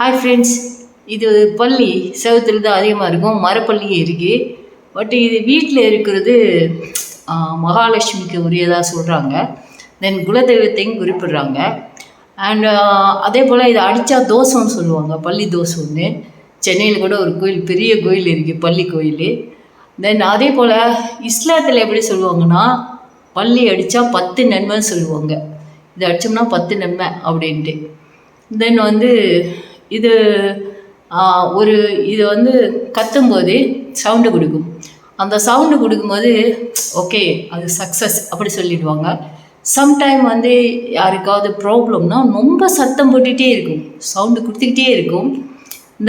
Hi friends, இது பள்ளி செவத்துல தான் அதிகமாக இருக்கும், மரப்பள்ளியும் இருக்குது. பட் இது வீட்டில் இருக்கிறது மகாலட்சுமிக்கு உரியதாக சொல்கிறாங்க. தென் குலதெய்வத்தையும் குறிப்பிடுறாங்க. அண்ட் அதே போல் இதை அடித்தா தோசைன்னு சொல்லுவாங்க, பள்ளி தோசைன்னு. சென்னையில் கூட ஒரு கோயில், பெரிய கோயில் இருக்குது, பள்ளி கோயில். தென் அதே போல் இஸ்லாத்தில் எப்படி சொல்லுவாங்கன்னா, பள்ளி அடித்தா 10 நன்மைன்னு சொல்லுவாங்க. இது அடித்தோம்னா 10 நன்மை அப்படின்ட்டு. தென் இது இது கத்தும்போது சவுண்டு கொடுக்கும். அந்த சவுண்டு கொடுக்கும்போது ஓகே அது சக்ஸஸ் அப்படி சொல்லிடுவாங்க. சம்டைம் யாருக்காவது ப்ராப்ளம்னா ரொம்ப சத்தம் போட்டுகிட்டே இருக்கும், சவுண்டு கொடுத்துக்கிட்டே இருக்கும்.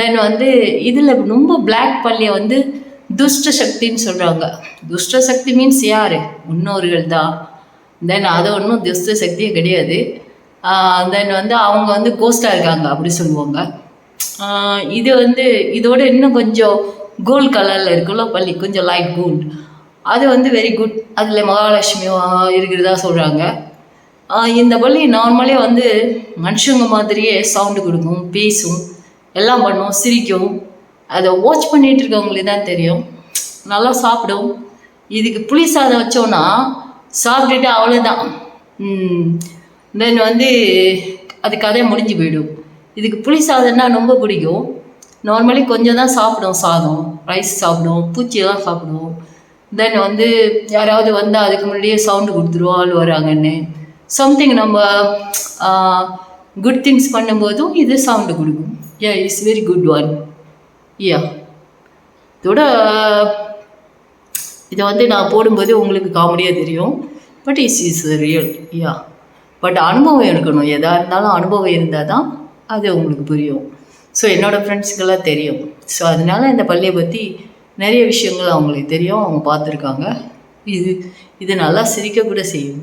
தென் இதில் ரொம்ப பிளாக் பள்ளியை துஷ்ட சக்தின்னு சொல்கிறாங்க. துஷ்ட சக்தி மீன்ஸ் யார்? முன்னோர்கள் தான். தென் அது ஒன்றும் துஷ்ட சக்தியே கிடையாது. தென் அவங்க கோஸ்டாக இருக்காங்க அப்படி சொல்லுவாங்க. இது இதோட இன்னும் கொஞ்சம் கோல்ட் கலரில் இருக்குல்ல பள்ளி, கொஞ்சம் லைட் கோல்ட், அது வெரி குட். அதில் மகாலட்சுமி இருக்கிறதா சொல்கிறாங்க. இந்த பள்ளி நார்மலே மனுஷங்க மாதிரியே சவுண்டு கொடுக்கும், பேசும், எல்லாம் பண்ணும், சிரிக்கும். அதை வாட்ச் பண்ணிகிட்டு இருக்கவங்களுக்கு தான் தெரியும். நல்லா சாப்பிடும். இதுக்கு புளி சாதம் வச்சோன்னா சாப்பிட்டுட்டு அவ்வளோதான். தென் அது கதையை முடிஞ்சு போயிடும். இதுக்கு புளி சாதம்னா ரொம்ப பிடிக்கும். நார்மலி கொஞ்சம் தான் சாப்பிடும், சாதம் ரைஸ் சாப்பிடும், பூச்சியெல்லாம் சாப்பிடும். தென் யாராவது அதுக்கு முன்னாடியே சவுண்டு கொடுத்துருவோம் ஆள் வராங்கன்னு. சம்திங் நம்ம குட் திங்ஸ் பண்ணும்போதும் இது சவுண்டு கொடுக்கும். It's very good one. இதோட இதை நான் போடும்போது உங்களுக்கு காமெடியாக தெரியும், பட் இஸ் ரியல். பட் அனுபவம் இருக்கணும். எதாக இருந்தாலும் அனுபவம் இருந்தால் தான் அது உங்களுக்கு புரியும். ஸோ என்னோடய ஃப்ரெண்ட்ஸுக்கெல்லாம் தெரியும். ஸோ அதனால் இந்த பள்ளியை பற்றி நிறைய விஷயங்கள் அவங்களுக்கு தெரியும், அவங்க பார்த்துருக்காங்க. இது நல்லா சிரிக்க கூட செய்யும்.